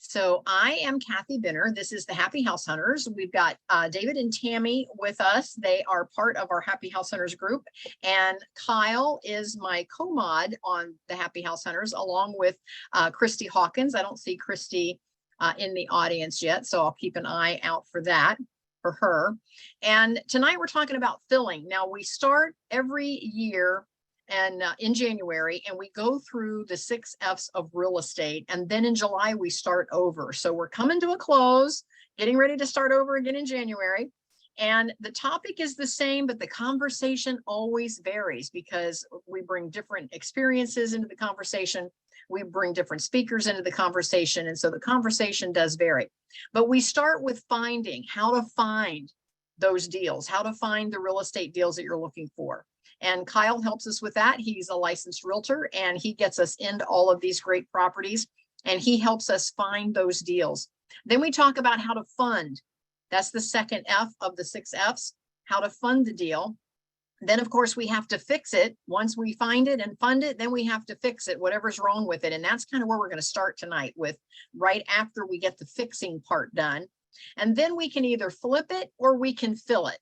So I am Kathy Benner. This is the Happy House Hunters. We've got David and Tammy with us. They are part of our Happy House Hunters group. And Kyle is my co-mod on the Happy House Hunters, along with Christy Hawkins. I don't see Christy in the audience yet, so I'll keep an eye out for that, for her. And tonight we're talking about filling. Now we start every year and in January, and we go through the 6 F's of real estate. And then in July, we start over. So we're coming to a close, getting ready to start over again in January. And the topic is the same, but the conversation always varies because we bring different experiences into the conversation. We bring different speakers into the conversation. And so the conversation does vary. But we start with finding how to find those deals, how to find the real estate deals that you're looking for. And Kyle helps us with that. He's a licensed realtor and he gets us into all of these great properties and he helps us find those deals. Then we talk about how to fund. That's the second F of the 6 F's, how to fund the deal. Then of course we have to fix it. Once we find it and fund it, then we have to fix it, whatever's wrong with it. And that's kind of where we're going to start tonight with, right after we get the fixing part done. And then we can either flip it or we can fill it.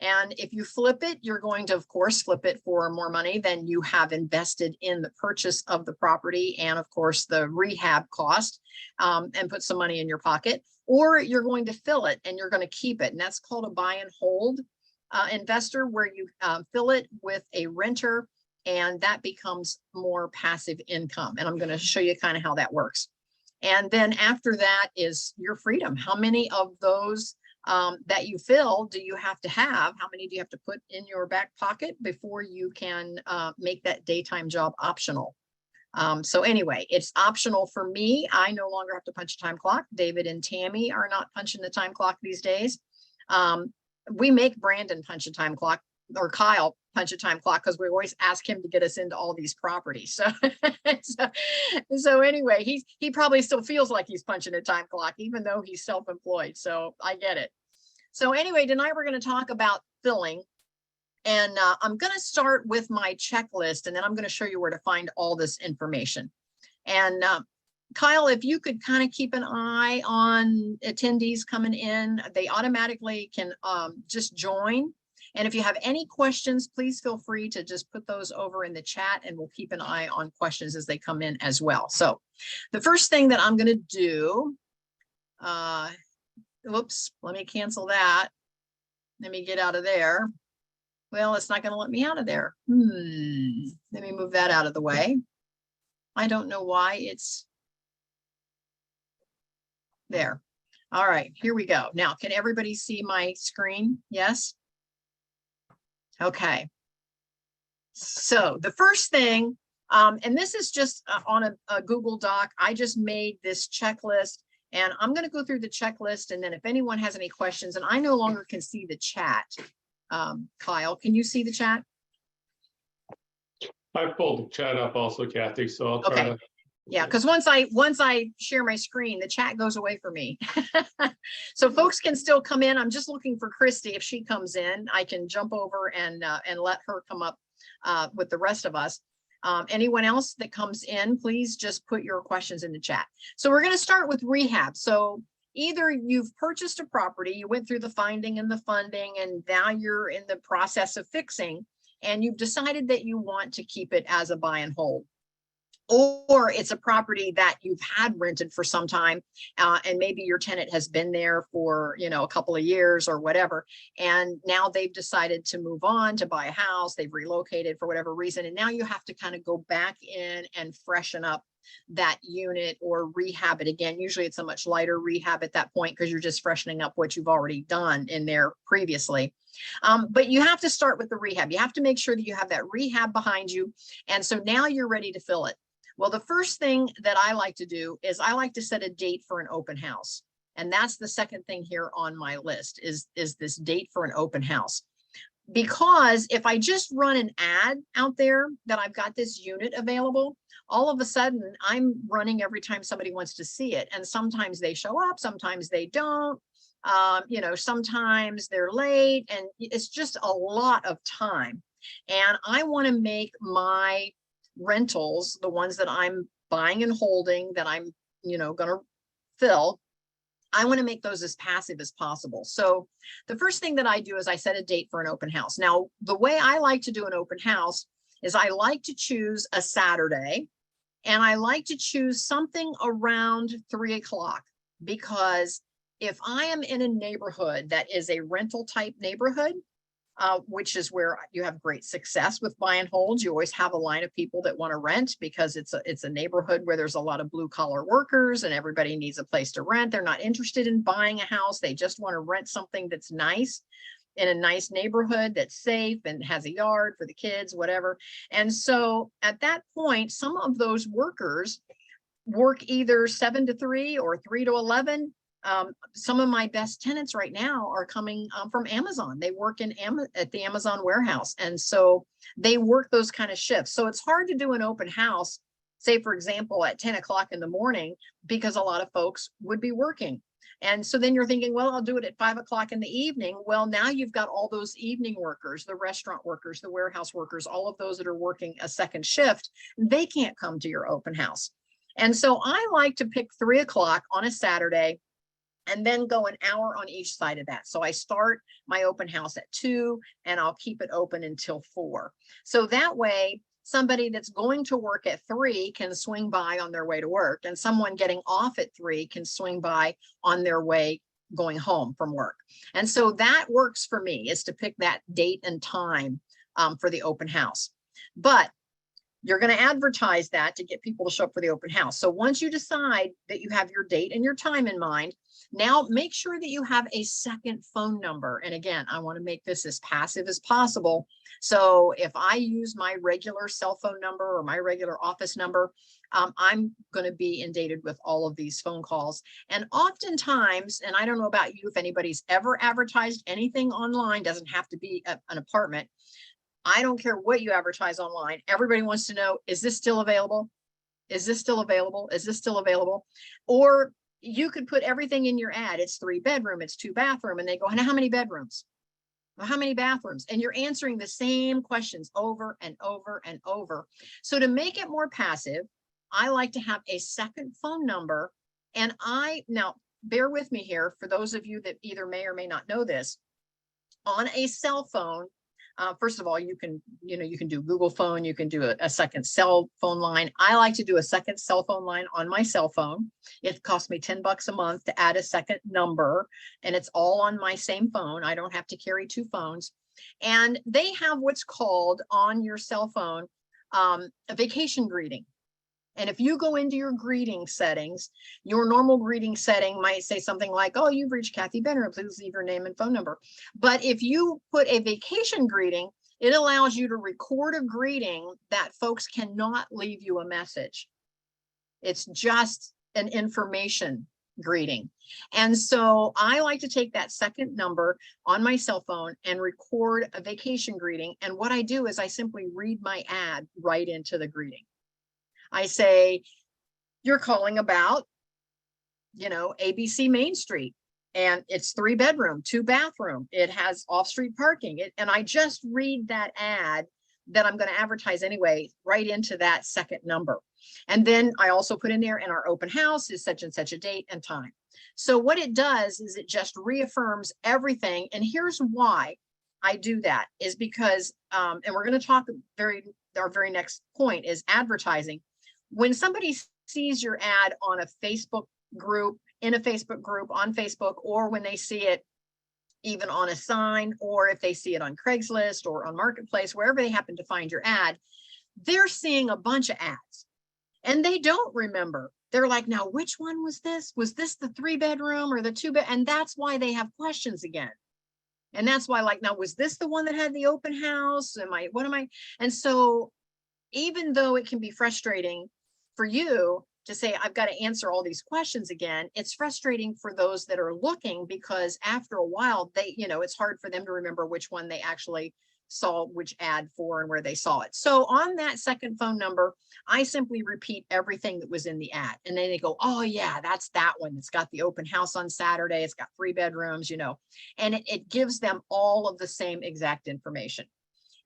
And if you flip it, you're going to, of course, flip it for more money than you have invested in the purchase of the property and, of course, the rehab cost, and put some money in your pocket. Or you're going to fill it and you're going to keep it. And that's called a buy and hold investor, where you fill it with a renter and that becomes more passive income. And I'm going to show you kind of how that works. And then after that is your freedom. How many of those that you fill do you have to have? How many do you have to put in your back pocket before you can make that daytime job optional? So anyway, it's optional for me. I no longer have to punch a time clock. David and Tammy are not punching the time clock these days. We make Brandon punch a time clock, or Kyle punch a time clock, because we always ask him to get us into all these properties. So anyway, he probably still feels like he's punching a time clock, even though he's self-employed. So I get it. So anyway, tonight we're going to talk about filling. And I'm going to start with my checklist, and then I'm going to show you where to find all this information. And Kyle, if you could kind of keep an eye on attendees coming in, they automatically can just join. And if you have any questions, please feel free to just put those over in the chat and we'll keep an eye on questions as they come in as well. So the first thing that I'm going to do, whoops, let me cancel that. Let me get out of there. Well, it's not going to let me out of there. Let me move that out of the way. I don't know why it's there. All right, here we go. Now, can everybody see my screen? Yes. Okay, so the first thing, and this is just on a Google Doc, I just made this checklist and I'm going to go through the checklist. And then if anyone has any questions, and I no longer can see the chat. Kyle, can you see the chat? I pulled the chat up also, Kathy, so I'll try to. Yeah, because once I share my screen, the chat goes away for me. So folks can still come in. I'm just looking for Christy. If she comes in, I can jump over and let her come up with the rest of us. Anyone else that comes in, please just put your questions in the chat. So we're going to start with rehab. So either you've purchased a property, you went through the finding and the funding, and now you're in the process of fixing, and you've decided that you want to keep it as a buy and hold. Or it's a property that you've had rented for some time, and maybe your tenant has been there for, a couple of years or whatever, and now they've decided to move on to buy a house, they've relocated for whatever reason, and now you have to kind of go back in and freshen up that unit or rehab it again. Usually it's a much lighter rehab at that point because you're just freshening up what you've already done in there previously. But you have to start with the rehab. You have to make sure that you have that rehab behind you, and so now you're ready to fill it. Well, the first thing that I like to do is I like to set a date for an open house. And that's the second thing here on my list is this date for an open house. Because if I just run an ad out there that I've got this unit available, all of a sudden I'm running every time somebody wants to see it. And sometimes they show up, sometimes they don't. Sometimes they're late, and it's just a lot of time. And I want to make my rentals, the ones that I'm buying and holding, that I'm, going to fill, I want to make those as passive as possible. So the first thing that I do is I set a date for an open house. Now, the way I like to do an open house is I like to choose a Saturday, and I like to choose something around 3 o'clock, because if I am in a neighborhood that is a rental type neighborhood, which is where you have great success with buy and holds. You always have a line of people that want to rent because it's a neighborhood where there's a lot of blue collar workers and everybody needs a place to rent. They're not interested in buying a house. They just want to rent something that's nice in a nice neighborhood that's safe and has a yard for the kids, whatever. And so at that point, some of those workers work either 7 to 3 or 3 to 11. Some of my best tenants right now are coming from Amazon. They work at the Amazon warehouse. And so they work those kind of shifts. So it's hard to do an open house, say, for example, at 10 o'clock in the morning, because a lot of folks would be working. And so then you're thinking, well, I'll do it at 5 o'clock in the evening. Well, now you've got all those evening workers, the restaurant workers, the warehouse workers, all of those that are working a second shift. They can't come to your open house. And so I like to pick 3 o'clock on a Saturday, and then go an hour on each side of that. So I start my open house at 2 and I'll keep it open until 4. So that way, somebody that's going to work at 3 can swing by on their way to work, and someone getting off at 3 can swing by on their way going home from work. And so that works for me, is to pick that date and time for the open house. But you're going to advertise that to get people to show up for the open house. So once you decide that you have your date and your time in mind, now make sure that you have a second phone number. And again, I want to make this as passive as possible. So if I use my regular cell phone number or my regular office number, I'm going to be inundated with all of these phone calls. And oftentimes, and I don't know about you, if anybody's ever advertised anything online, doesn't have to be an apartment. I don't care what you advertise online. Everybody wants to know, is this still available? Is this still available? Is this still available? Or you could put everything in your ad. It's 3 bedroom, it's 2 bathroom. And they go, how many bedrooms? Well, how many bathrooms? And you're answering the same questions over and over and over. So to make it more passive, I like to have a second phone number. And now bear with me here, for those of you that either may or may not know this, on a cell phone, first of all, you can do Google phone, you can do a second cell phone line. I like to do a second cell phone line on my cell phone. It costs me $10 a month to add a second number, and it's all on my same phone. I don't have to carry 2 phones. And they have what's called on your cell phone, a vacation greeting. And if you go into your greeting settings, your normal greeting setting might say something like, oh, you've reached Kathy Benner, please leave your name and phone number. But if you put a vacation greeting, it allows you to record a greeting that folks cannot leave you a message. It's just an information greeting. And so I like to take that second number on my cell phone and record a vacation greeting. And what I do is I simply read my ad right into the greeting. I say, you're calling about, ABC Main Street, and it's 3 bedroom, 2 bathroom. It has off-street parking. And I just read that ad that I'm going to advertise anyway, right into that second number. And then I also put in there, and our open house is such and such a date and time. So what it does is it just reaffirms everything. And here's why I do that, is because, and we're going to talk our very next point is advertising. When somebody sees your ad on a Facebook group, in a Facebook group, on Facebook, or when they see it even on a sign, or if they see it on Craigslist or on Marketplace, wherever they happen to find your ad, they're seeing a bunch of ads and they don't remember. They're like, now, which one was this? Was this the 3 bedroom or the 2 bed? And that's why they have questions again. And that's why, like, now, was this the one that had the open house? What am I? And so even though it can be frustrating for you to say, I've got to answer all these questions again, it's frustrating for those that are looking, because after a while, it's hard for them to remember which one they actually saw which ad for and where they saw it. So on that second phone number, I simply repeat everything that was in the ad. And then they go, oh yeah, that's that one. It's got the open house on Saturday. It's got 3 bedrooms, and it gives them all of the same exact information.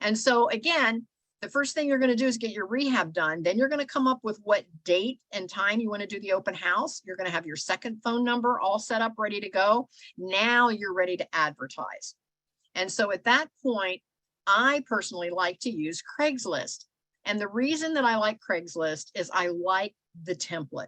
And so again, the first thing you're going to do is get your rehab done. Then you're going to come up with what date and time you want to do the open house. You're going to have your second phone number all set up, ready to go. Now you're ready to advertise. And so at that point, I personally like to use Craigslist. And the reason that I like Craigslist is I like the template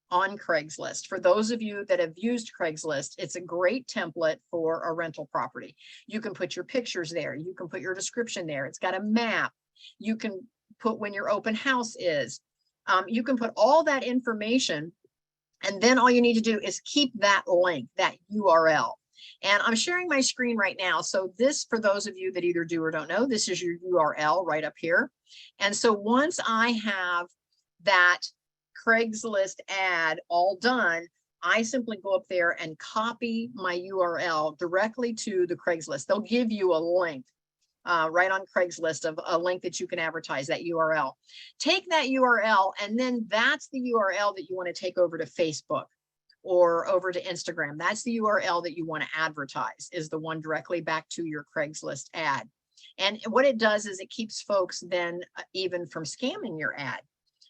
on Craigslist. For those of you that have used Craigslist, it's a great template for a rental property. You can put your pictures there. You can put your description there. It's got a map. You can put when your open house is. You can put all that information, and then all you need to do is keep that link, that URL. And I'm sharing my screen right now. So this, for those of you that either do or don't know, this is your URL right up here. And so once I have that Craigslist ad all done, I simply go up there and copy my URL directly to the Craigslist. They'll give you a link right on Craigslist of a link that you can advertise, that URL. Take that URL, and then that's the URL that you want to take over to Facebook or over to Instagram. That's the URL that you want to advertise, is the one directly back to your Craigslist ad. And what it does is it keeps folks then even from scamming your ad.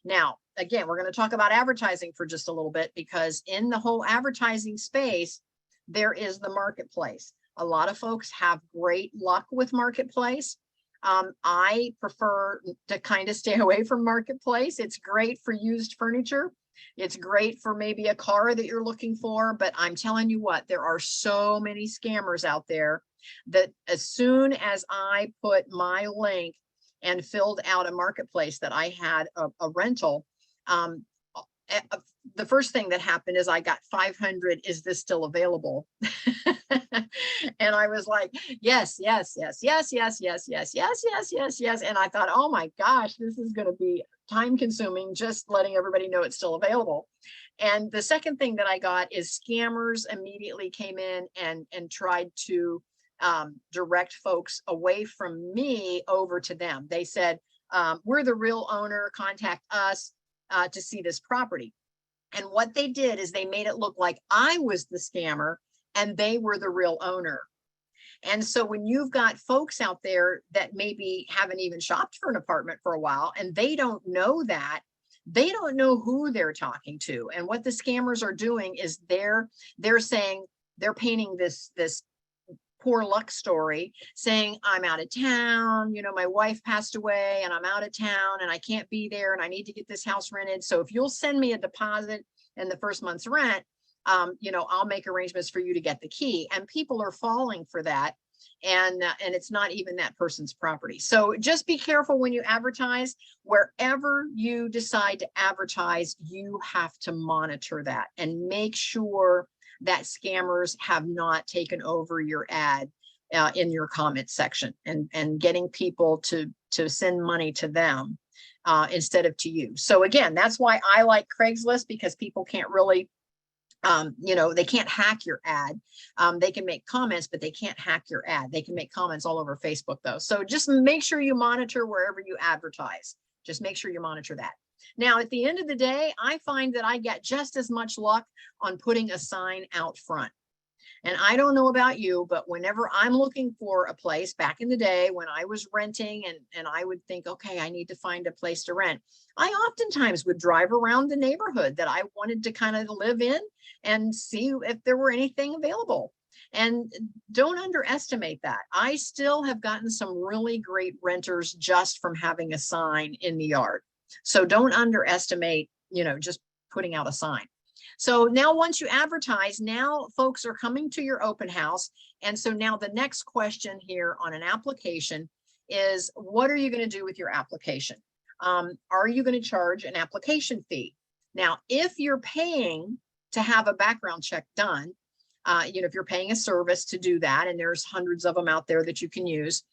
Now, again, we're going to talk about advertising for just a little bit, because in the whole advertising space, there is the marketplace. A lot of folks have great luck with marketplace. I prefer to kind of stay away from marketplace. It's great for used furniture. It's great for maybe a car that you're looking for, but I'm telling you what, there are so many scammers out there that as soon as I put my link and filled out a marketplace that I had a rental, the first thing that happened is I got 500, is this still available? And I was like, yes, yes, yes, yes, yes, yes, yes, yes, yes, yes, yes. And I thought, oh my gosh, this is going to be time consuming, just letting everybody know it's still available. And the second thing that I got is scammers immediately came in and tried to direct folks away from me over to them. They said, we're the real owner, contact us to see this property. And what they did is they made it look like I was the scammer and they were the real owner. And so when you've got folks out there that maybe haven't even shopped for an apartment for a while, and they don't know that, they don't know who they're talking to. And what the scammers are doing is they're saying, they're painting this poor luck story, saying, I'm out of town, you know, my wife passed away and I'm out of town and I can't be there and I need to get this house rented. So if you'll send me a deposit and the first month's rent, you know, I'll make arrangements for you to get the key. And people are falling for that. And it's not even that person's property. So just be careful when you advertise. Wherever you decide to advertise, you have to monitor that and make sure that scammers have not taken over your ad in your comment section and getting people to send money to them instead of to you. So again, that's why I like Craigslist, because people can't really, you know, they can't hack your ad. They can make comments, but they can't hack your ad. They can make comments all over Facebook though. So just make sure you monitor wherever you advertise. Just make sure you monitor that. Now, at the end of the day, I find that I get just as much luck on putting a sign out front. And I don't know about you, but whenever I'm looking for a place back in the day when I was renting and I would think, okay, I need to find a place to rent, I oftentimes would drive around the neighborhood that I wanted to kind of live in and see if there were anything available. And don't underestimate that. I still have gotten some really great renters just from having a sign in the yard. So don't underestimate, you know, just putting out a sign. So now once you advertise, now folks are coming to your open house. And so now the next question here on an application is, what are you going to do with your application? Are you going to charge an application fee? Now, if you're paying to have a background check done, you know, if you're paying a service to do that, and there's hundreds of them out there that you can use,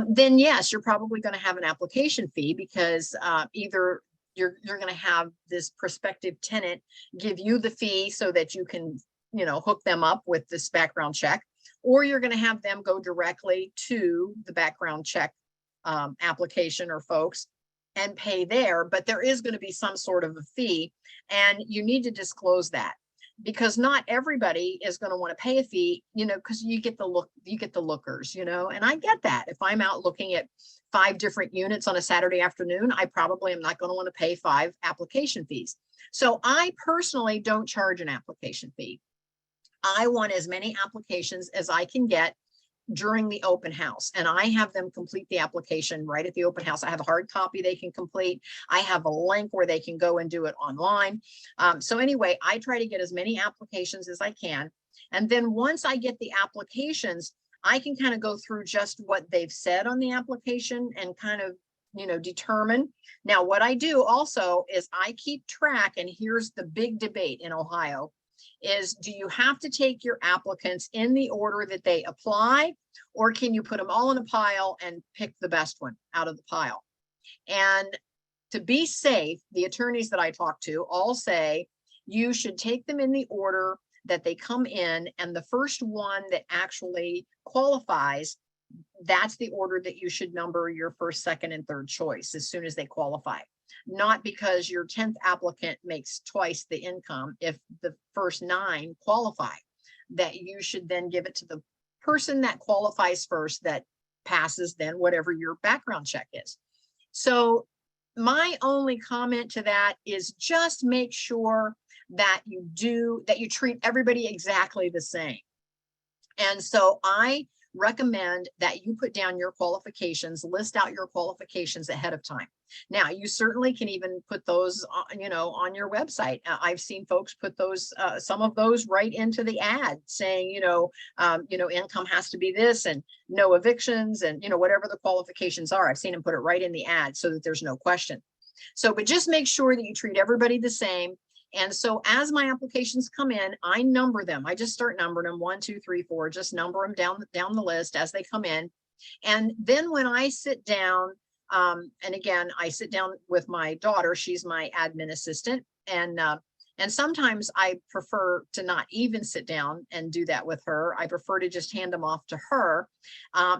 then yes, you're probably going to have an application fee, because either you're going to have this prospective tenant give you the fee so that you can, you know, hook them up with this background check, or you're going to have them go directly to the background check application or folks and pay there. But there is going to be some sort of a fee, and you need to disclose that. because not everybody is going to want to pay a fee, you know, because you get the lookers, you know, and I get that. If I'm out looking at 5 different units on a Saturday afternoon, I probably am not going to want to pay 5 application fees. So I personally don't charge an application fee. I want as many applications as I can get during the open house, and I have them complete the application right at the open house. I have a hard copy they can complete. I have a link where they can go and do it online. So anyway, I try to get as many applications as I can. And then once I get the applications, I can kind of go through just what they've said on the application and kind of, you know, determine. Now, what I do also is I keep track, and here's the big debate in Ohio, is do you have to take your applicants in the order that they apply, or can you put them all in a pile and pick the best one out of the pile? And to be safe, the attorneys that I talk to all say you should take them in the order that they come in, and the first one that actually qualifies, that's the order that you should number your first, second, and third choice as soon as they qualify. Not because your 10th applicant makes twice the income if the first 9 qualify, that you should then give it to the person that qualifies first, that passes then whatever your background check is. So my only comment to that is just make sure that you treat everybody exactly the same. And so I recommend that you put down your qualifications, list out your qualifications ahead of time. Now, you certainly can even put those, you know, on your website. I've seen folks put those, some of those right into the ad saying, you know, income has to be this and no evictions and, you know, whatever the qualifications are. I've seen them put it right in the ad so that there's no question. So, but just make sure that you treat everybody the same. And so as my applications come in, I number them. I just start numbering them 1, 2, 3, 4, just number them down the list as they come in. And then when I sit down, and again, I sit down with my daughter, she's my admin assistant. And sometimes I prefer to not even sit down and do that with her. I prefer to just hand them off to her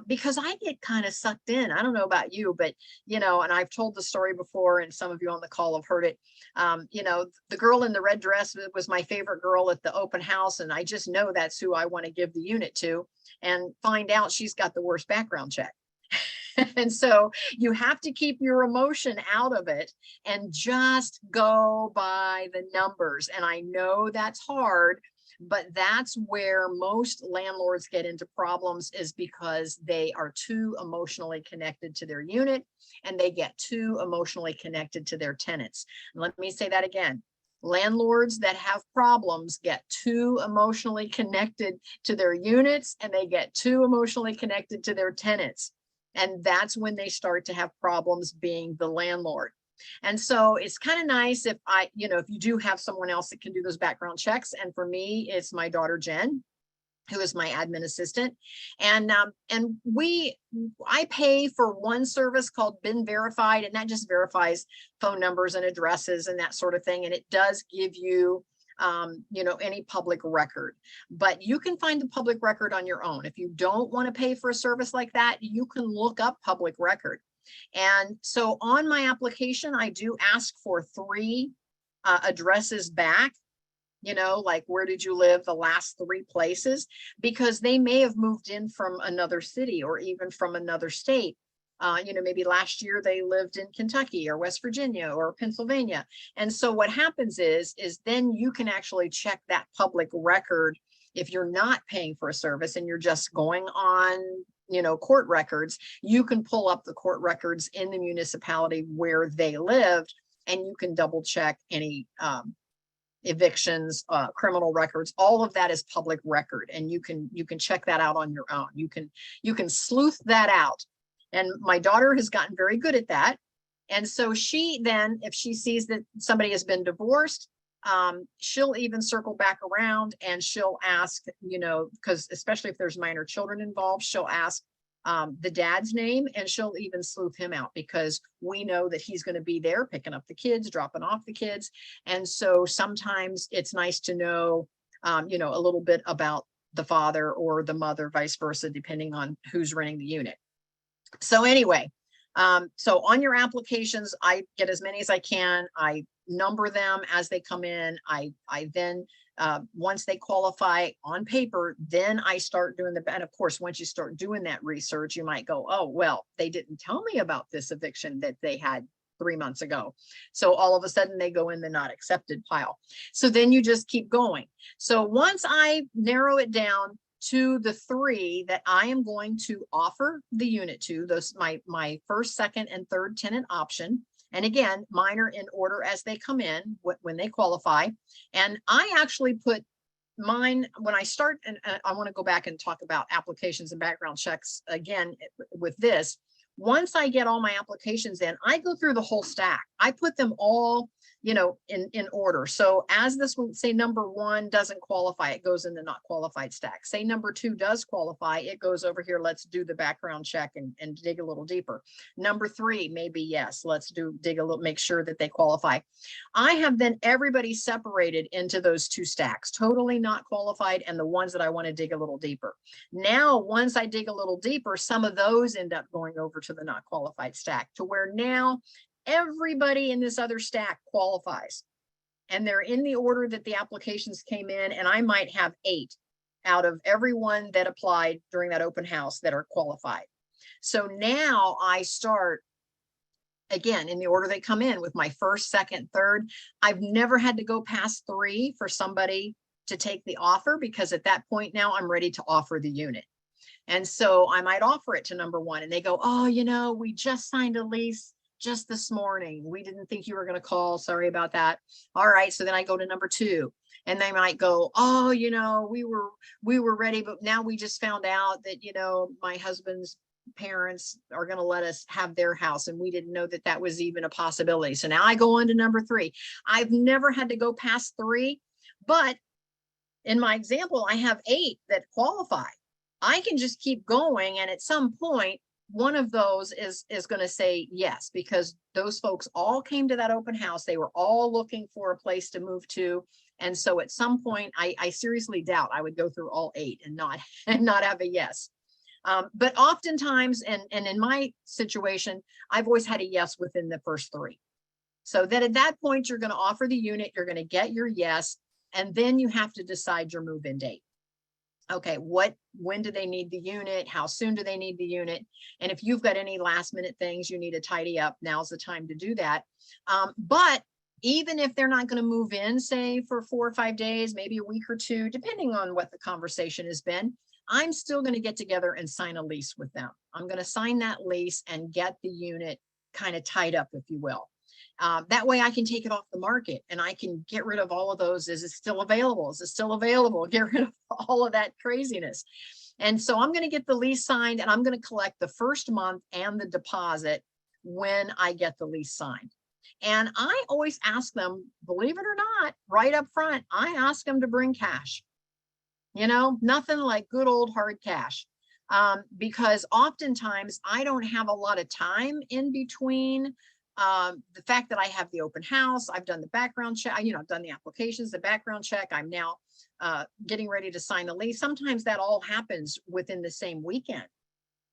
because I get kind of sucked in. I don't know about you, but, you know, and I've told the story before, and some of you on the call have heard it. You know, the girl in the red dress was my favorite girl at the open house. And I just know that's who I want to give the unit to, and find out she's got the worst background check. And so you have to keep your emotion out of it and just go by the numbers. And I know that's hard, but that's where most landlords get into problems, is because they are too emotionally connected to their unit and they get too emotionally connected to their tenants. And let me say that again. Landlords that have problems get too emotionally connected to their units, and they get too emotionally connected to their tenants. And that's when they start to have problems being the landlord. And so it's kind of nice if if you do have someone else that can do those background checks. And for me, it's my daughter, Jen, who is my admin assistant. And I pay for one service called BIN Verified, and that just verifies phone numbers and addresses and that sort of thing. And it does give you any public record, but you can find the public record on your own. If you don't want to pay for a service like that, you can look up public record. And so on my application, I do ask for 3 addresses back, like where did you live the last 3 places, because they may have moved in from another city or even from another state. Maybe last year they lived in Kentucky or West Virginia or Pennsylvania. And so what happens is then you can actually check that public record. If you're not paying for a service and you're just going on, court records, you can pull up the court records in the municipality where they lived, and you can double check any evictions, criminal records. All of that is public record, and you can check that out on your own. You can sleuth that out. And my daughter has gotten very good at that. And so she then, if she sees that somebody has been divorced, she'll even circle back around and she'll ask, because especially if there's minor children involved, she'll ask the dad's name, and she'll even sleuth him out, because we know that he's going to be there picking up the kids, dropping off the kids. And so sometimes it's nice to know, a little bit about the father or the mother, vice versa, depending on who's renting the unit. So anyway, so on your applications, I get as many as I can. I, number them as they come in. I then, once they qualify on paper, then I start doing and of course, once you start doing that research, you might go, oh, well, they didn't tell me about this eviction that they had 3 months ago. So all of a sudden they go in the not accepted pile. So then you just keep going. So once I narrow it down to the 3 that I am going to offer the unit to, those my first, second, and third tenant option. And again, mine are in order as they come in when they qualify. And I actually put mine when I start, and I want to go back and talk about applications and background checks again with this. Once I get all my applications in, I go through the whole stack. I put them all, in order. So as this one, say number 1 doesn't qualify, it goes in the not qualified stack. Say number 2 does qualify, it goes over here. Let's do the background check and dig a little deeper. Number 3, maybe yes, let's dig a little, make sure that they qualify. I have then everybody separated into those 2 stacks, totally not qualified and the ones that I want to dig a little deeper. Now, once I dig a little deeper, some of those end up going over to the not qualified stack, to where now everybody in this other stack qualifies, and they're in the order that the applications came in. And I might have 8 out of everyone that applied during that open house that are qualified. So now I start again in the order they come in with my first, second, third. I've never had to go past 3 for somebody to take the offer, because at that point now I'm ready to offer the unit. And so I might offer it to number 1 and they go, oh, we just signed a lease just this morning. We didn't think you were going to call. Sorry about that. All right. So then I go to number 2 and they might go, oh, we were ready, but now we just found out that, my husband's parents are going to let us have their house. And we didn't know that that was even a possibility. So now I go on to number 3. I've never had to go past 3, but in my example, I have 8 that qualify. I can just keep going. And at some point, one of those is going to say yes, because those folks all came to that open house. They were all looking for a place to move to. And so at some point, I seriously doubt I would go through all 8 and not have a yes. But oftentimes, and in my situation, I've always had a yes within the first 3. So that at that point, you're going to offer the unit, you're going to get your yes, and then you have to decide your move-in date. Okay, when do they need the unit? How soon do they need the unit? And if you've got any last minute things you need to tidy up, now's the time to do that. But even if they're not going to move in, say for 4 or 5 days, maybe a week or 2, depending on what the conversation has been, I'm still going to get together and sign a lease with them. I'm going to sign that lease and get the unit kind of tied up, if you will. That way I can take it off the market and I can get rid of all of those. Is it still available? Is it still available? Get rid of all of that craziness. And so I'm going to get the lease signed and I'm going to collect the first month and the deposit when I get the lease signed. And I always ask them, believe it or not, right up front, I ask them to bring cash. Nothing like good old hard cash. Because oftentimes I don't have a lot of time in between the fact that I have the open house, I've done the background check, I've done the applications, the background check. I'm now getting ready to sign a lease. Sometimes that all happens within the same weekend.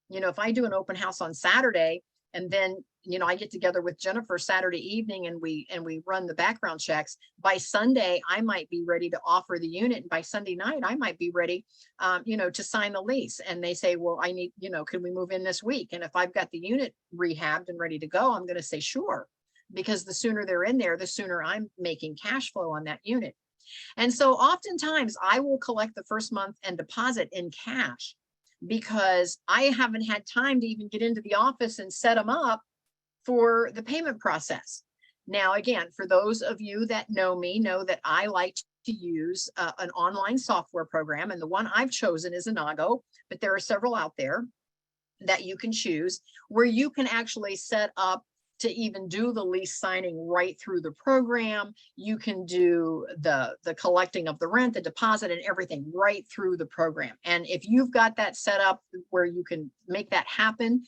If I do an open house on Saturday and then, I get together with Jennifer Saturday evening and we run the background checks, by Sunday, I might be ready to offer the unit. And by Sunday night, I might be ready, to sign the lease. And they say, well, I need, can we move in this week? And if I've got the unit rehabbed and ready to go, I'm going to say, sure, because the sooner they're in there, the sooner I'm making cash flow on that unit. And so oftentimes I will collect the first month and deposit in cash because I haven't had time to even get into the office and set them up for the payment process. Now, again, for those of you that know me, know that I like to use an online software program, and the one I've chosen is Inago, but there are several out there that you can choose where you can actually set up to even do the lease signing right through the program. You can do the collecting of the rent, the deposit, and everything right through the program. And if you've got that set up where you can make that happen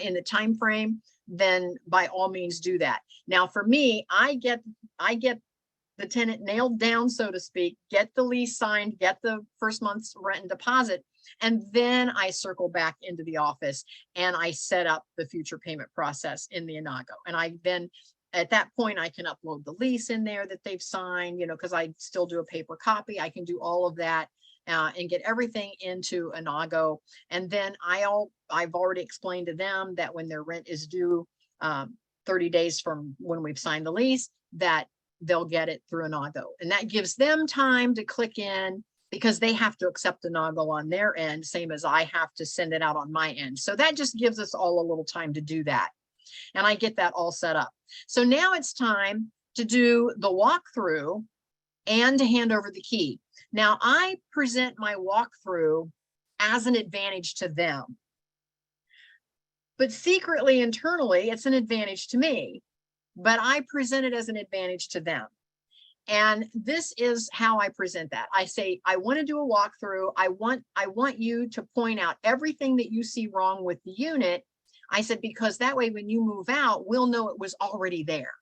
in the time frame, then by all means do that. Now, for me, I get the tenant nailed down, so to speak, get the lease signed, get the first month's rent and deposit, and then I circle back into the office and I set up the future payment process in the Inago. And I then at that point, I can upload the lease in there that they've signed, because I still do a paper copy. I can do all of that and get everything into Inago. And then I've already explained to them that when their rent is due 30 days from when we've signed the lease, that they'll get it through Inago. And that gives them time to click in, because they have to accept Inago on their end, same as I have to send it out on my end. So that just gives us all a little time to do that. And I get that all set up. So now it's time to do the walkthrough and to hand over the key. Now I present my walkthrough as an advantage to them, but secretly, internally, it's an advantage to me, but I present it as an advantage to them. And this is how I present that. I say, I want to do a walkthrough. I want you to point out everything that you see wrong with the unit. I said, because that way, when you move out, we'll know it was already there.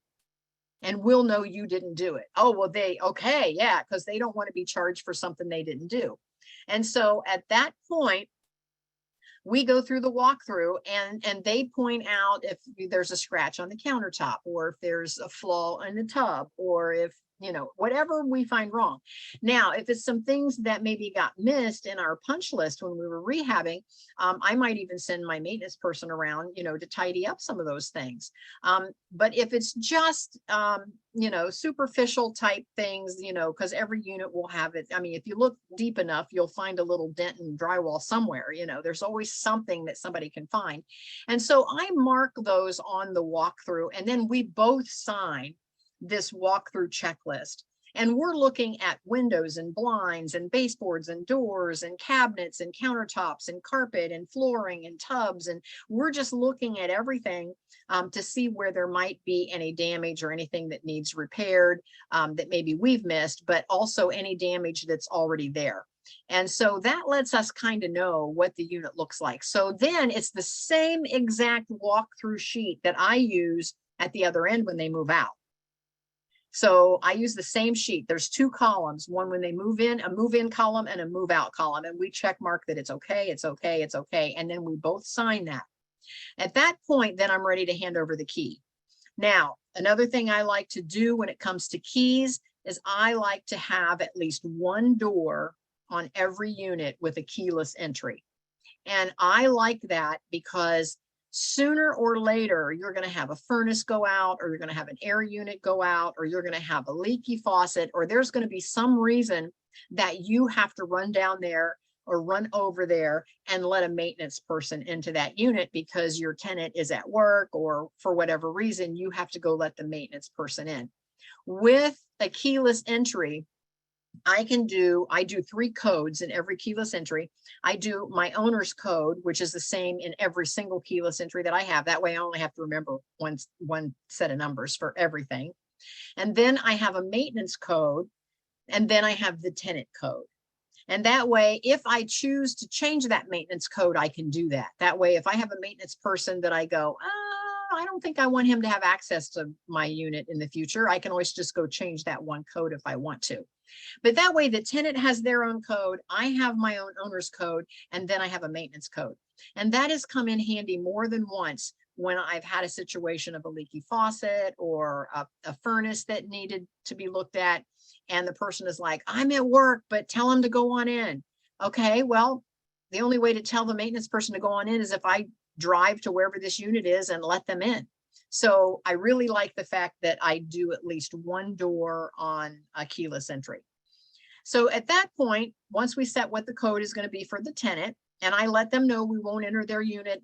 And we'll know you didn't do it. Oh, well, okay, yeah, because they don't want to be charged for something they didn't do. And so at that point, we go through the walkthrough and they point out if there's a scratch on the countertop, or if there's a flaw in the tub, or if, whatever we find wrong. Now, if it's some things that maybe got missed in our punch list when we were rehabbing, I might even send my maintenance person around, to tidy up some of those things. But if it's just, superficial type things, because every unit will have it. I mean, if you look deep enough, you'll find a little dent in drywall somewhere, there's always something that somebody can find. And so I mark those on the walkthrough, and then we both sign this walkthrough checklist. And we're looking at windows and blinds and baseboards and doors and cabinets and countertops and carpet and flooring and tubs. And we're just looking at everything to see where there might be any damage or anything that needs repaired that maybe we've missed, but also any damage that's already there. And so that lets us kind of know what the unit looks like. So then it's the same exact walkthrough sheet that I use at the other end when they move out. So I use the same sheet. There's two columns, one when they move in, a move in column and a move out column. And we check mark that it's okay, it's okay, it's okay. And then we both sign that. At that point, then I'm ready to hand over the key. Now, another thing I like to do when it comes to keys is I like to have at least one door on every unit with a keyless entry. And I like that because sooner or later, you're going to have a furnace go out, or you're going to have an air unit go out, or you're going to have a leaky faucet, or there's going to be some reason that you have to run down there or run over there and let a maintenance person into that unit because your tenant is at work, or for whatever reason, you have to go let the maintenance person in. With a keyless entry, I do 3 codes in every keyless entry. I do my owner's code, which is the same in every single keyless entry that I have. That way I only have to remember one set of numbers for everything. And then I have a maintenance code, and then I have the tenant code. And that way, if I choose to change that maintenance code, I can do that. That way, if I have a maintenance person that I go, I don't think I want him to have access to my unit in the future, I can always just go change that one code if I want to. But that way, the tenant has their own code, I have my own owner's code, and then I have a maintenance code. And that has come in handy more than once when I've had a situation of a leaky faucet or a furnace that needed to be looked at. And the person is like, I'm at work, but tell them to go on in. Okay, well, the only way to tell the maintenance person to go on in is if I drive to wherever this unit is and let them in. So I really like the fact that I do at least one door on a keyless entry. So at that point, once we set what the code is going to be for the tenant, and I let them know we won't enter their unit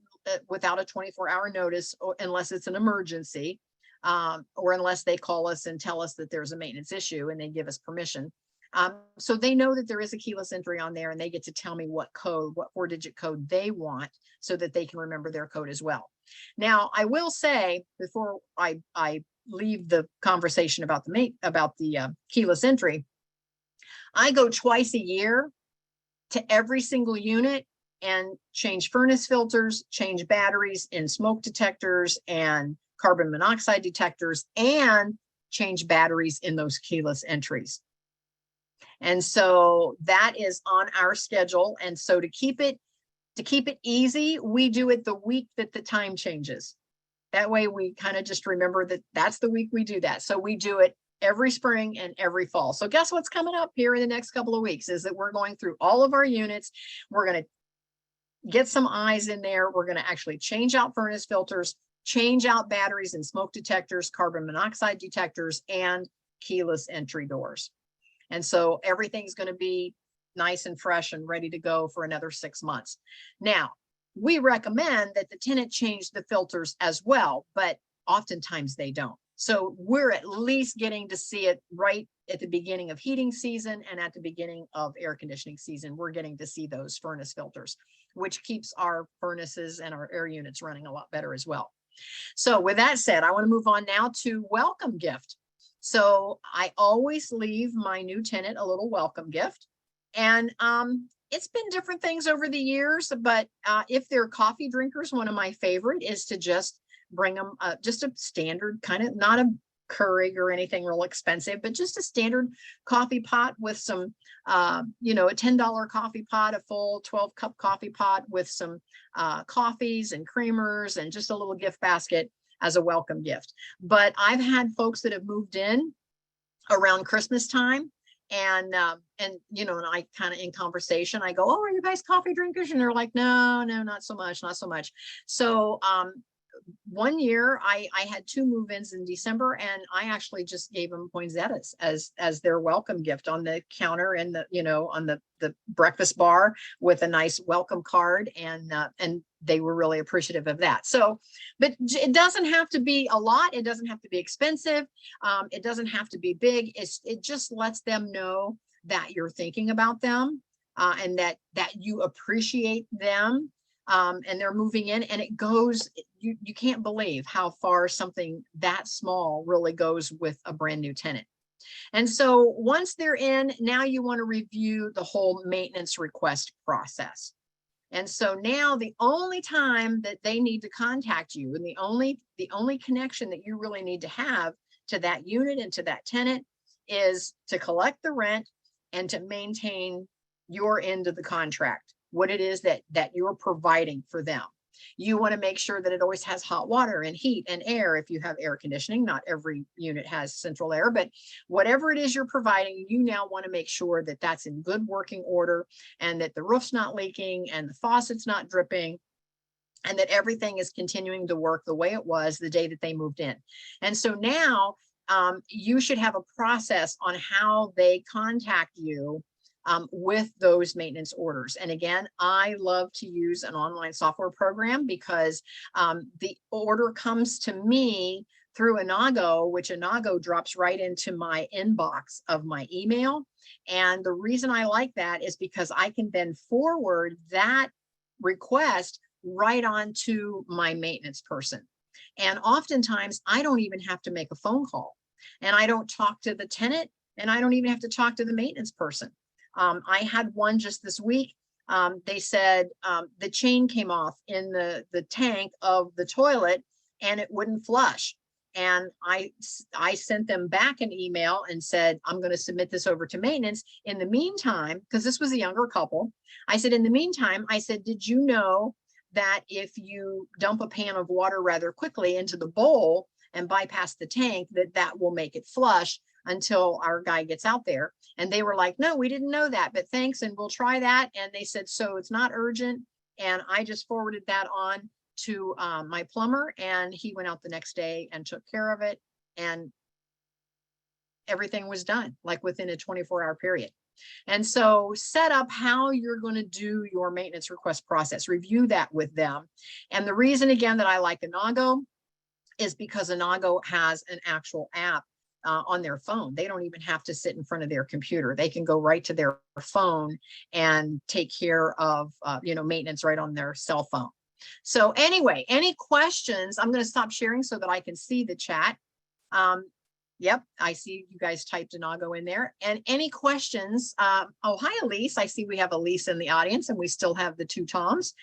without a 24-hour notice, or unless it's an emergency, or unless they call us and tell us that there's a maintenance issue and they give us permission. So they know that there is a keyless entry on there, and they get to tell me what 4-digit code they want so that they can remember their code as well. Now, I will say before I leave the conversation about the keyless entry, I go twice a year to every single unit and change furnace filters, change batteries in smoke detectors and carbon monoxide detectors, and change batteries in those keyless entries. And so that is on our schedule. And so to keep it easy, we do it the week that the time changes. That way we kind of just remember that that's the week we do that. So we do it every spring and every fall. So guess what's coming up here in the next couple of weeks is that we're going through all of our units. We're going to get some eyes in there. We're going to actually change out furnace filters, change out batteries and smoke detectors, carbon monoxide detectors, and keyless entry doors. And so everything's going to be nice and fresh and ready to go for another 6 months. Now, we recommend that the tenant change the filters as well, but oftentimes they don't. So we're at least getting to see it right at the beginning of heating season and at the beginning of air conditioning season. We're getting to see those furnace filters, which keeps our furnaces and our air units running a lot better as well. So with that said, I want to move on now to welcome gift. So I always leave my new tenant a little welcome gift. And it's been different things over the years, but if they're coffee drinkers, one of my favorite is to just bring them just a standard kind of, not a Keurig or anything real expensive, but just a standard coffee pot with some, you know, a $10 coffee pot, a full 12-cup coffee pot with some coffees and creamers and just a little gift basket as a welcome gift. But I've had folks that have moved in around Christmas time, and you know, and I kind of in conversation, I go, "Oh, are you guys coffee drinkers?" And they're like, "No, not so much, not so much." So one year I had 2 move-ins in December, and I actually just gave them poinsettias as their welcome gift on the counter and the, you know, on the breakfast bar with a nice welcome card, and they were really appreciative of that. So, but it doesn't have to be a lot. It doesn't have to be expensive. It doesn't have to be big. It just lets them know that you're thinking about them, and that you appreciate them. And they're moving in, and it goes, you can't believe how far something that small really goes with a brand new tenant. And so once they're in, now you want to review the whole maintenance request process. And so now the only time that they need to contact you, and the only connection that you really need to have to that unit and to that tenant, is to collect the rent and to maintain your end of the contract, what it is that you're providing for them. You want to make sure that it always has hot water and heat and air if you have air conditioning. Not every unit has central air, but whatever it is you're providing, you now want to make sure that that's in good working order, and that the roof's not leaking and the faucet's not dripping, and that everything is continuing to work the way it was the day that they moved in. And so now you should have a process on how they contact you with those maintenance orders. And again, I love to use an online software program because the order comes to me through Inago, which Inago drops right into my inbox of my email. And the reason I like that is because I can then forward that request right on to my maintenance person. And oftentimes I don't even have to make a phone call, and I don't talk to the tenant, and I don't even have to talk to the maintenance person. I had one just this week. They said the chain came off in the tank of the toilet and it wouldn't flush. And I sent them back an email and said, I'm going to submit this over to maintenance. In the meantime, because this was a younger couple, I said, in the meantime, I said, did you know that if you dump a pan of water rather quickly into the bowl and bypass the tank, that will make it flush until our guy gets out there? And they were like, no, we didn't know that, but thanks, and we'll try that. And they said, so it's not urgent. And I just forwarded that on to my plumber, and he went out the next day and took care of it, and everything was done like within a 24-hour period. And so set up how you're going to do your maintenance request process, review that with them. And the reason, again, that I like Inago is because Inago has an actual app on their phone. They don't even have to sit in front of their computer. They can go right to their phone and take care of, you know, maintenance right on their cell phone. So anyway, any questions? I'm going to stop sharing so that I can see the chat. Yep, I see you guys typed Inago in there. And any questions? Oh, hi, Elise. I see we have Elise in the audience, and we still have the 2 Toms.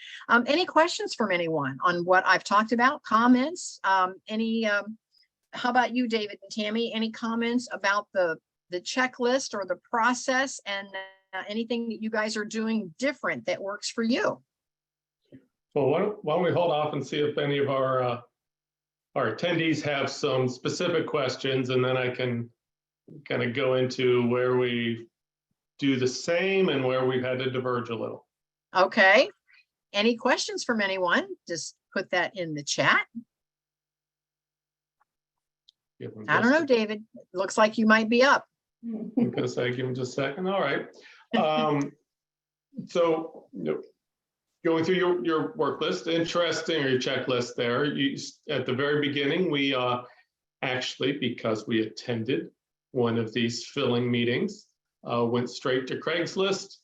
Any questions from anyone on what I've talked about? Comments? How about you, David and Tammy? Any comments about the checklist or the process, and anything that you guys are doing different that works for you? Well, why don't we hold off and see if any of our our attendees have some specific questions, and then I can kind of go into where we do the same and where we've had to diverge a little. Okay. Any questions from anyone? Just put that in the chat. I don't know, David. Looks like you might be up. I'm gonna say, give me just a second. All right. So, going through your work list, interesting, or your checklist there. At the very beginning, we actually, because we attended one of these filling meetings, went straight to Craigslist,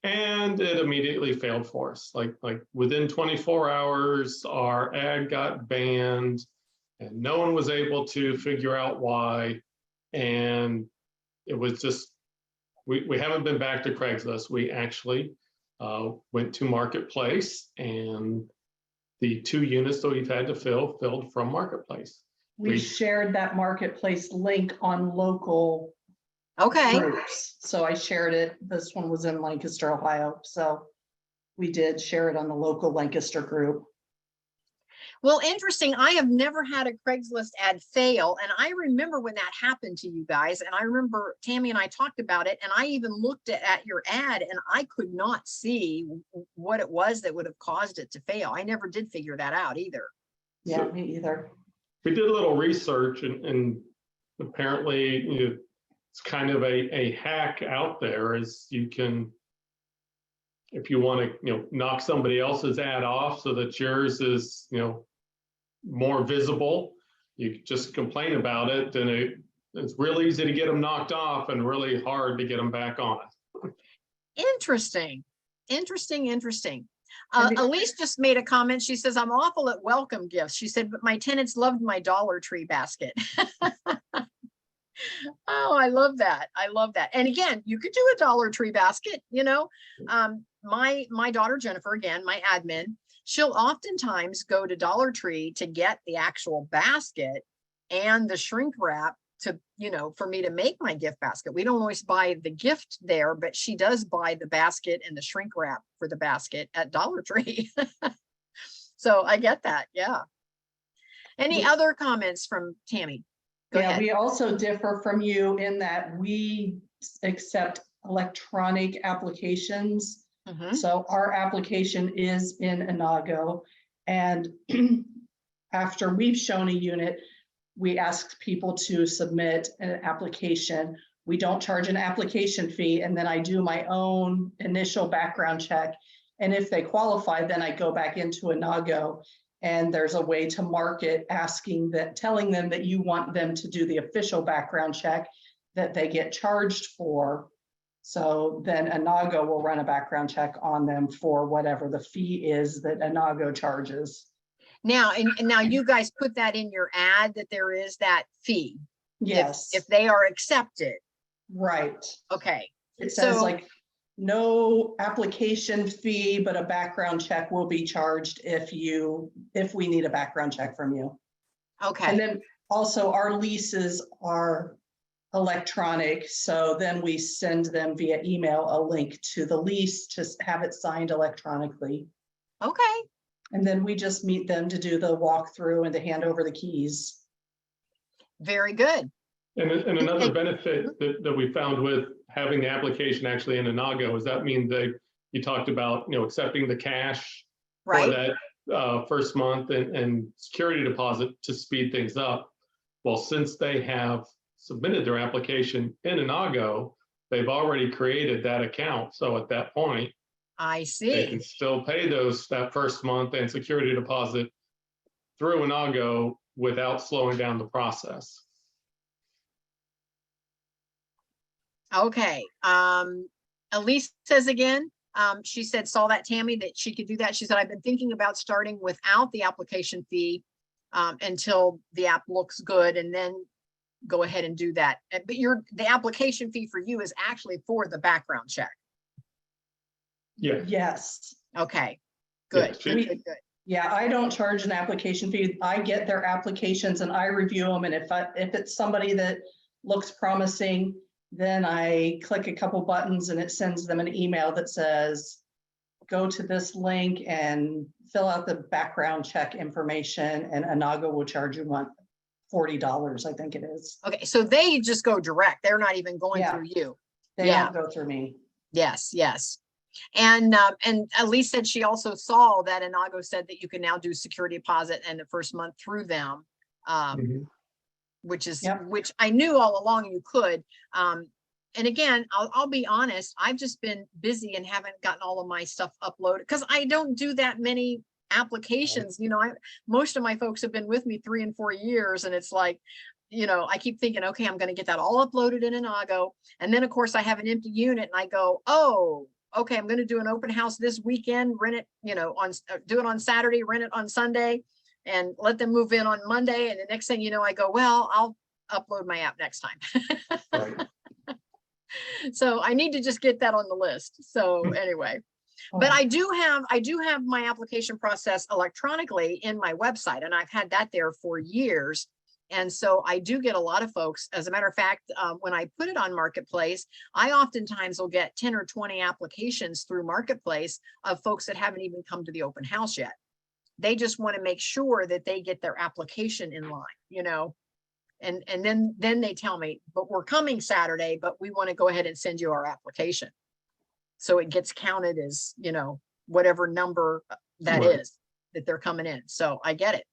and it immediately failed for us. Like within 24 hours, our ad got banned, and no one was able to figure out why. And it was just, we haven't been back to Craigslist. We actually went to Marketplace, and the 2 units that we've had to fill filled from Marketplace. We shared that Marketplace link on local Okay. groups. So I shared it. This one was in Lancaster, Ohio. So we did share it on the local Lancaster group. Well, interesting. I have never had a Craigslist ad fail. And I remember when that happened to you guys. And I remember Tammy and I talked about it. And I even looked at your ad and I could not see what it was that would have caused it to fail. I never did figure that out either. Yeah, So, me either. we did a little research, and apparently, it's kind of a hack out there. Is you can, if you want to, knock somebody else's ad off so that yours is, more visible, you just complain about it, and it's real easy to get them knocked off and really hard to get them back on. Interesting. Elise just made a comment. She says, I'm awful at welcome gifts. She said, but my tenants loved my Dollar Tree basket. Oh, I love that. And again, you could do a Dollar Tree basket, my daughter, Jennifer, again, my admin, she'll oftentimes go to Dollar Tree to get the actual basket and the shrink wrap to, for me to make my gift basket. We don't always buy the gift there, but she does buy the basket and the shrink wrap for the basket at Dollar Tree. So I get that. Yeah. Any other comments from Tammy? Go ahead. We also differ from you in that we accept electronic applications. So our application is in Inago, and after we've shown a unit, we ask people to submit an application. We don't charge an application fee, and then I do my own initial background check. And if they qualify, then I go back into Inago, and there's a way to market, telling them that you want them to do the official background check that they get charged for. So then Inago will run a background check on them for whatever the fee is that Inago charges. Now, and now you guys put that in your ad that there is that fee. Yes. If they are accepted. Right. Okay. It says no application fee, but a background check will be charged if we need a background check from you. Okay. And then also our leases are electronic. So then we send them via email a link to the lease to have it signed electronically. Okay. And then we just meet them to do the walkthrough and to hand over the keys. Very good. And another benefit that we found with having the application actually in Inago is that means you talked about, accepting the cash for that first month and security deposit to speed things up. Well, since they have submitted their application in Inago, they've already created that account. So at that point, I see. they can still pay that first month and security deposit through Inago without slowing down the process. Okay. Elise says again, she said, saw that, Tammy, that she could do that. She said, I've been thinking about starting without the application fee until the app looks good, and then go ahead and do that. But the application fee for you is actually for the background check. Yeah. Yes. Okay. Good. Yeah, Good. Yeah, I don't charge an application fee. I get their applications and I review them. And if it's somebody that looks promising, then I click a couple buttons and it sends them an email that says, go to this link and fill out the background check information, and Anago will charge you $40, I think it is. Okay, so they just go direct. They're not even going Yeah. through you. They Yeah. don't go through me. Yes, yes. And Elise said she also saw that Inago said that you can now do security deposit and the first month through them. Mhm. Which is, Yep. which I knew all along you could. And again, I'll be honest, I've just been busy and haven't gotten all of my stuff uploaded because I don't do that many applications. You know, most of my folks have been with me 3 and 4 years, and it's like, you know, I keep thinking, okay, I'm going to get that all uploaded in Inago. And then of course I have an empty unit and I go, oh, okay, I'm going to do an open house this weekend, rent it, you know, do it on Saturday, rent it on Sunday, and let them move in on Monday. And the next thing you know, I go, well, I'll upload my app next time. Right. So I need to just get that on the list. So anyway, but I do have my application process electronically in my website, and I've had that there for years. And so I do get a lot of folks. As a matter of fact, when I put it on Marketplace, I oftentimes will get 10 or 20 applications through Marketplace of folks that haven't even come to the open house yet. They just want to make sure that they get their application in line, you know, and then they tell me, but we're coming Saturday, but we want to go ahead and send you our application. So it gets counted as, you know, whatever number that Right. is that they're coming in. So I get it.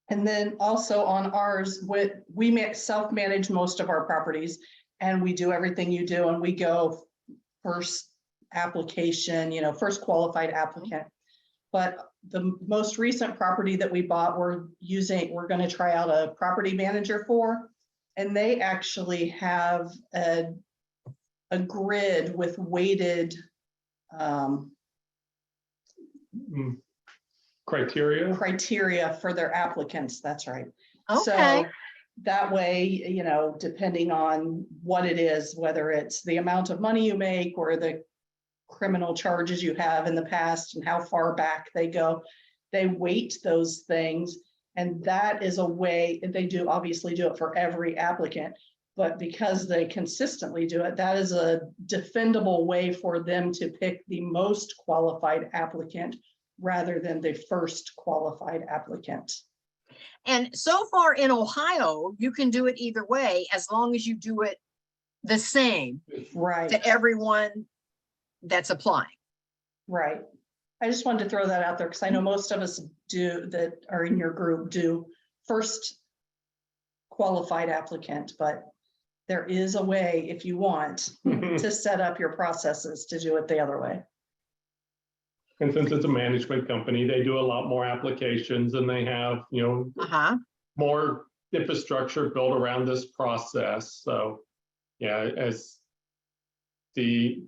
And then also on ours, we self-manage most of our properties, and we do everything you do, and we go first application, you know, first qualified applicant. But the most recent property that we bought, we're going to try out a property manager for, and they actually have a grid with weighted Criteria. for their applicants. That's right. Okay. So that way, you know, depending on what it is, whether it's the amount of money you make or the criminal charges you have in the past and how far back they go, they weight those things. And that is a way, they do obviously do it for every applicant, but because they consistently do it, that is a defendable way for them to pick the most qualified applicant rather than the first qualified applicant. And so far in Ohio, you can do it either way, as long as you do it the same Right, to everyone that's applying. right. I just wanted to throw that out there because I know most of us do that are in your group do first qualified applicant, but there is a way if you want to set up your processes to do it the other way. And since it's a management company, they do a lot more applications and they have, you know, more infrastructure built around this process. So yeah, as you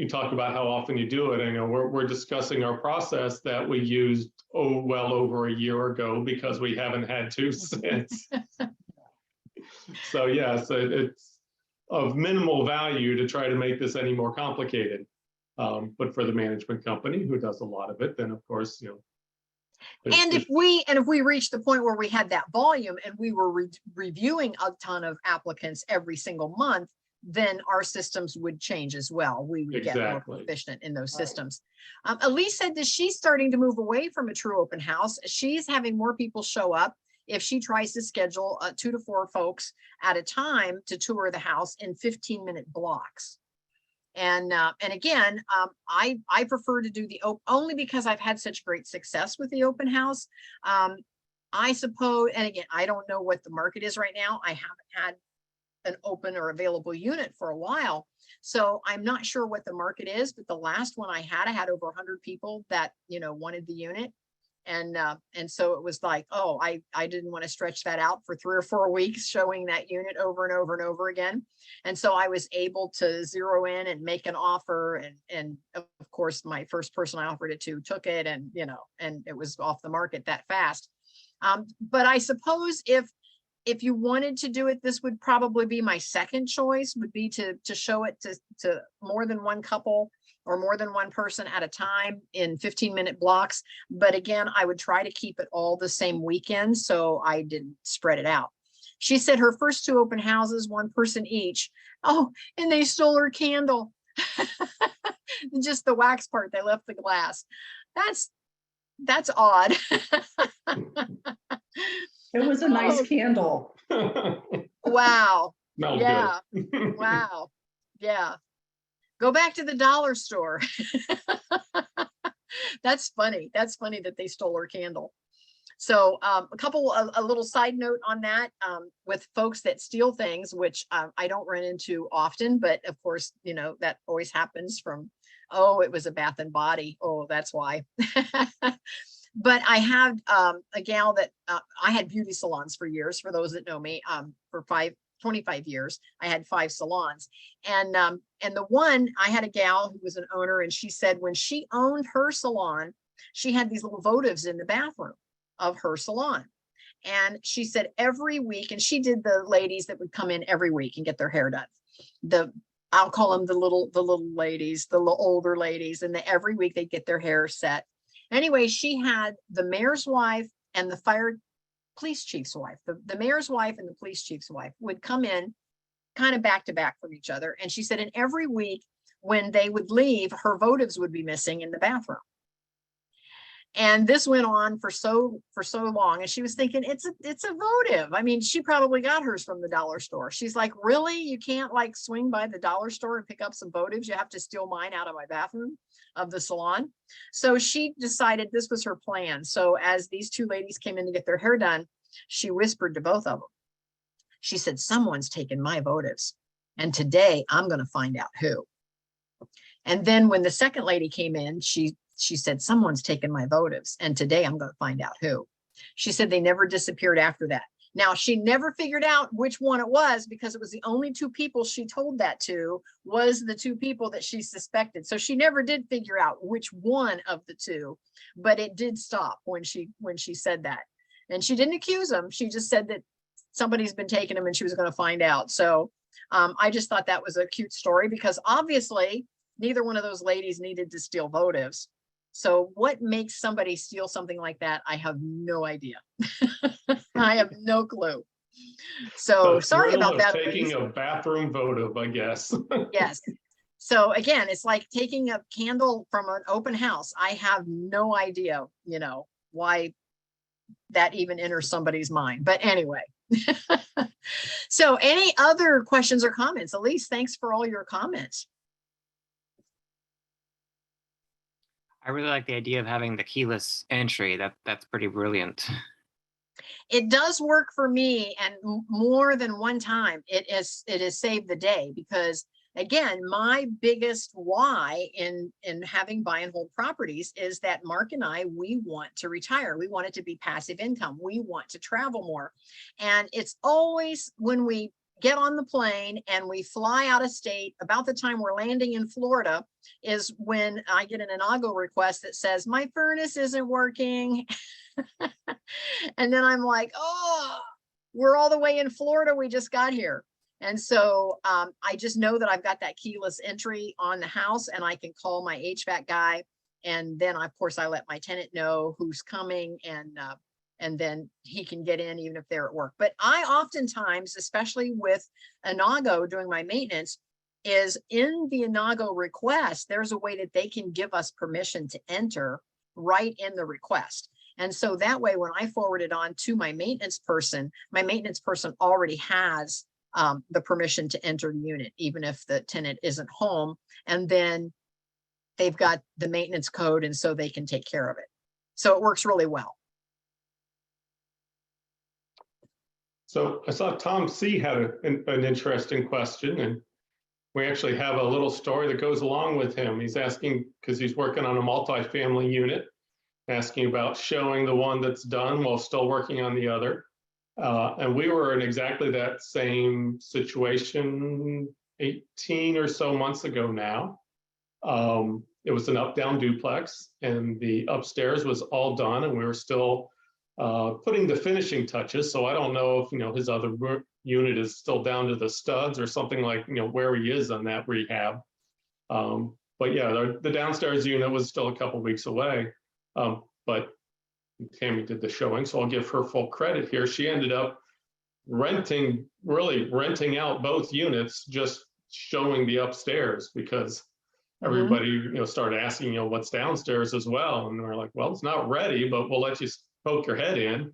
talk about how often you do it, I know we're discussing our process that we used, well over a year ago because we haven't had to since. So yes, it's of minimal value to try to make this any more complicated. But for the management company who does a lot of it, then of course, you know. And if we reached the point where we had that volume and we were reviewing a ton of applicants every single month, then our systems would change as well. We would get more proficient in those systems. Elise said that she's starting to move away from a true open house. She's having more people show up if she tries to schedule 2 to 4 folks at a time to tour the house in 15-minute blocks. And again, I prefer to do the open only because I've had such great success with the open house. I suppose, and again, I don't know what the market is right now. I haven't had an open or available unit for a while. So I'm not sure what the market is, but the last one I had over 100 people that, you know, wanted the unit. And so it was like, oh, I didn't want to stretch that out for 3 or 4 weeks showing that unit over and over and over again. And so I was able to zero in and make an offer. And of course, my first person I offered it to took it, and, you know, and it was off the market that fast. But I suppose if you wanted to do it, this would probably be my second choice, would be to show it to more than one couple or more than one person at a time in 15-minute blocks. But again, I would try to keep it all the same weekend, so I didn't spread it out. She said her first 2 open houses, 1 person each. Oh, and they stole her candle. Just the wax part, they left the glass. That's odd. It was a nice Oh, candle. wow. Smelled Yeah. good. Wow. Yeah. Go back to the dollar store. That's funny. That's funny that they stole her candle. So a little side note on that, with folks that steal things, which I don't run into often, but of course, that always happens from, oh, it was a Bath and Body. Oh, that's why. But I have a gal that I had beauty salons for years, for those that know me, for 25 years. I had 5 salons. And the one, I had a gal who was an owner, and she said when she owned her salon, she had these little votives in the bathroom of her salon. And she said every week, and she did the ladies that would come in every week and get their hair done. I'll call them the little ladies, the little older ladies, and every week they'd get their hair set. Anyway, she had the mayor's wife and the police chief's wife. The mayor's wife and the police chief's wife would come in kind of back to back from each other. And she said, and every week when they would leave, her votives would be missing in the bathroom. And this went on for so long. And she was thinking, it's a votive. I mean, she probably got hers from the dollar store. She's like, really? You can't like swing by the dollar store and pick up some votives? You have to steal mine out of my bathroom of the salon. So she decided this was her plan. So as these 2 ladies came in to get their hair done, she whispered to both of them. She said, someone's taken my votives. And today I'm going to find out who. And then when the second lady came in, she said, someone's taken my votives, and today I'm going to find out who. She said they never disappeared after that. Now, she never figured out which one it was, because it was the only 2 people she told that to was the 2 people that she suspected. So she never did figure out which one of the 2, but it did stop when she said that. And she didn't accuse them. She just said that somebody's been taking them and she was going to find out. So I just thought that was a cute story, because obviously neither one of those ladies needed to steal votives. So what makes somebody steal something like that? I have no idea. I have no clue. So sorry about that. Taking a bathroom votive, I guess. Yes. So again, it's like taking a candle from an open house. I have no idea, why that even enters somebody's mind. But anyway. So any other questions or comments? Elise, thanks for all your comments. I really like the idea of having the keyless entry. That's pretty brilliant. It does work for me, and more than one time it has saved the day, because again, my biggest why in having buy and hold properties is that Mark and I, we want to retire. We want it to be passive income. We want to travel more. And it's always when we get on the plane and we fly out of state, about the time we're landing in Florida, is when I get an Inago request that says, my furnace isn't working. And then I'm like, oh, we're all the way in Florida. We just got here. And so I just know that I've got that keyless entry on the house, and I can call my HVAC guy. And then of course I let my tenant know who's coming, and then he can get in even if they're at work. But I oftentimes, especially with Inago doing my maintenance, is in the Inago request, there's a way that they can give us permission to enter right in the request. And so that way, when I forward it on to my maintenance person already has the permission to enter the unit, even if the tenant isn't home. And then they've got the maintenance code, and so they can take care of it. So it works really well. So I saw Tom C had an interesting question, and we actually have a little story that goes along with him. He's asking, because he's working on a multifamily unit, asking about showing the one that's done while still working on the other. And we were in exactly that same situation 18 or so months ago now. It was an up-down duplex, and the upstairs was all done, and we were still putting the finishing touches. So I don't know if, his other unit is still down to the studs or something, like, where he is on that rehab. But yeah, the downstairs unit was still a couple weeks away. But Tammy did the showing, so I'll give her full credit here. She ended up really renting out both units, just showing the upstairs, because everybody, started asking, what's downstairs as well. And we're like, well, it's not ready, but we'll let you poke your head in.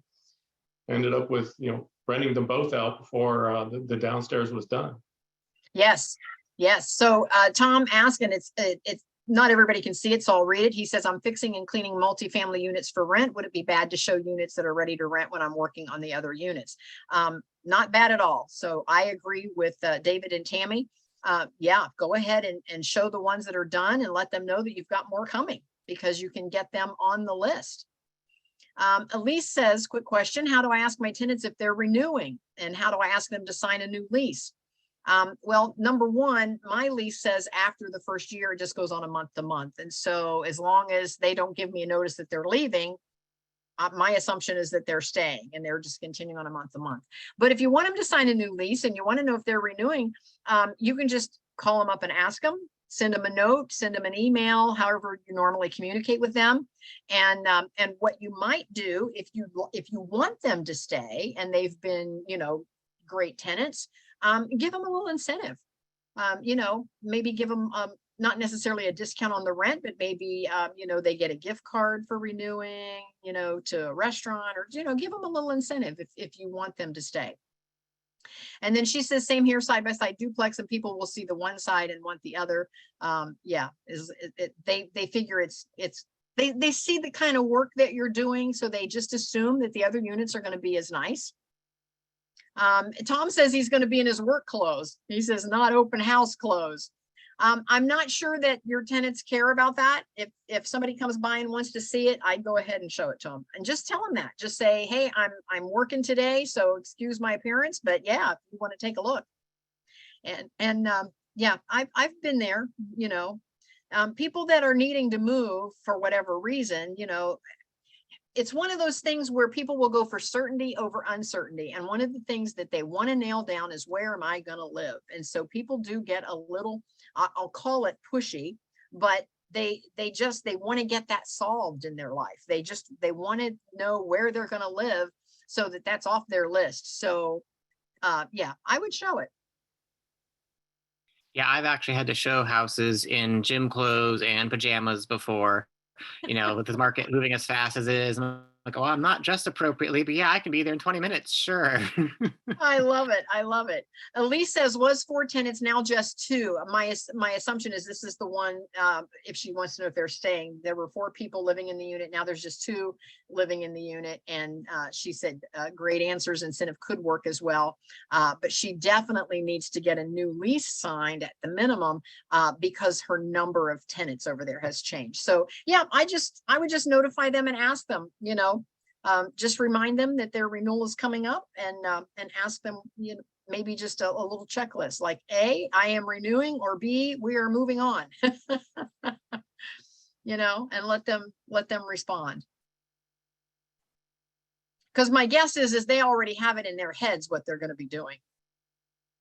Ended up with, renting them both out before the downstairs was done. Yes, yes. So Tom asked, and it's not everybody can see it, so I'll read it. He says, I'm fixing and cleaning multifamily units for rent. Would it be bad to show units that are ready to rent when I'm working on the other units? Not bad at all. So I agree with David and Tammy. Yeah, go ahead and show the ones that are done and let them know that you've got more coming, because you can get them on the list. Elise says, quick question, how do I ask my tenants if they're renewing? And how do I ask them to sign a new lease? Well, number one, my lease says after the first year, it just goes on a month to month. And so as long as they don't give me a notice that they're leaving, my assumption is that they're staying and they're just continuing on a month to month. But if you want them to sign a new lease and you want to know if they're renewing, you can just call them up and ask them, send them a note, send them an email, however you normally communicate with them. And what you might do if you want them to stay and they've been, great tenants, give them a little incentive. Maybe give them not necessarily a discount on the rent, but maybe they get a gift card for renewing, to a restaurant, or give them a little incentive if you want them to stay. And then she says, same here, side by side duplex, and people will see the one side and want the other. They figure they see the kind of work that you're doing, so they just assume that the other units are going to be as nice. Tom says he's going to be in his work clothes. He says not open house clothes. I'm not sure that your tenants care about that. If somebody comes by and wants to see it, I'd go ahead and show it to them and just tell them that. Just say, hey, I'm working today, so excuse my appearance, but yeah, if you want to take a look. And yeah, I've been there. People that are needing to move for whatever reason, it's one of those things where people will go for certainty over uncertainty. And one of the things that they want to nail down is, where am I going to live? And so people do get a little, I'll call it pushy, but they want to get that solved in their life. They want to know where they're going to live so that that's off their list. So yeah, I would show it. Yeah, I've actually had to show houses in gym clothes and pajamas before, with the market moving as fast as it is. I'm like, oh, I'm not dressed appropriately, but yeah, I can be there in 20 minutes. Sure. I love it. I love it. Elise says, was 4 tenants, now just 2. My assumption is this is the one, if she wants to know if they're staying. There were 4 people living in the unit. Now there's just 2 living in the unit. And she said great answers, incentive could work as well. But she definitely needs to get a new lease signed at the minimum because her number of tenants over there has changed. So yeah, I would just notify them and ask them, just remind them that their renewal is coming up, and ask them, maybe just a little checklist like A, I am renewing, or B, we are moving on, and let them respond. Because my guess is they already have it in their heads what they're going to be doing.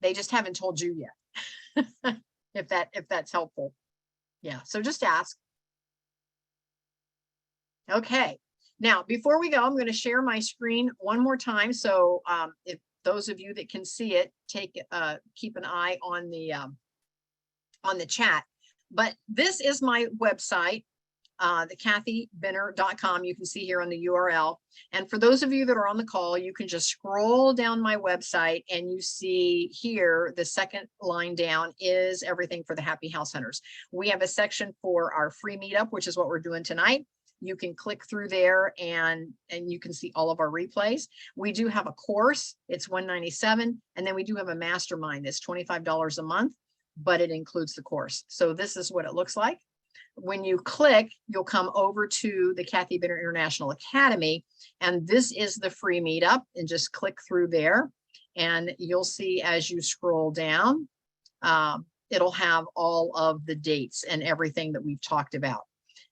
They just haven't told you yet. if that's helpful. Yeah. So just ask. Okay. Now, before we go, I'm going to share my screen one more time. So if those of you that can see it, keep an eye on the chat. But this is my website, the kathybinner.com. You can see here on the URL. And for those of you that are on the call, you can just scroll down my website and you see here, the second line down is everything for the Happy House Hunters. We have a section for our free meetup, which is what we're doing tonight. You can click through there and you can see all of our replays. We do have a course, it's $197. And then we do have a mastermind that's $25 a month, but it includes the course. So this is what it looks like. When you click, you'll come over to the Kathy Binner International Academy. And this is the free meetup, and just click through there. And you'll see as you scroll down, it'll have all of the dates and everything that we've talked about.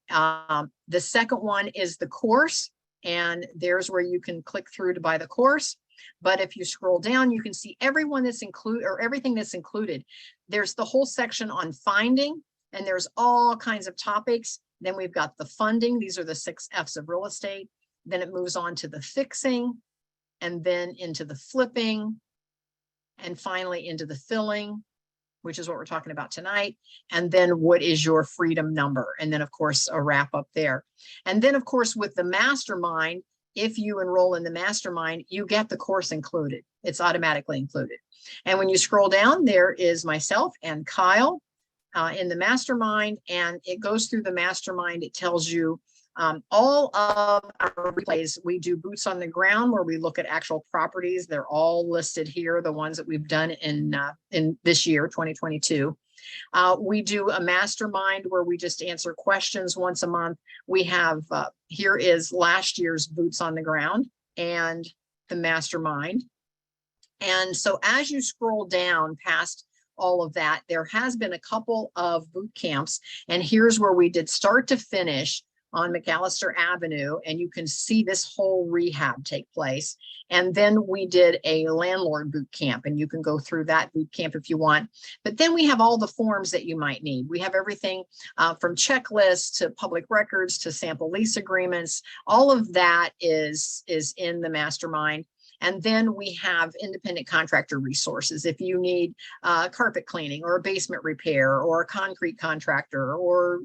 The second one is the course, and there's where you can click through to buy the course. But if you scroll down, you can see everyone that's included, or everything that's included. There's the whole section on finding, and there's all kinds of topics. Then we've got the funding. These are the 6 F's of real estate. Then it moves on to the fixing, and then into the flipping, and finally into the filling, which is what we're talking about tonight. And then what is your freedom number? And then of course, a wrap up there. And then of course, with the mastermind, if you enroll in the mastermind, you get the course included. It's automatically included. And when you scroll down, there is myself and Kyle in the mastermind, and it goes through the mastermind. It tells you all of our replays. We do boots on the ground where we look at actual properties. They're all listed here, the ones that we've done in this year, 2022. We do a mastermind where we just answer questions once a month. We have, here is last year's boots on the ground and the mastermind. And so as you scroll down past all of that, there has been a couple of boot camps, and here's where we did start to finish on McAllister Avenue, and you can see this whole rehab take place. And then we did a landlord boot camp, and you can go through that boot camp if you want. But then we have all the forms that you might need. We have everything from checklists to public records to sample lease agreements. All of that is in the mastermind. And then we have independent contractor resources. If you need carpet cleaning or a basement repair or a concrete contractor or,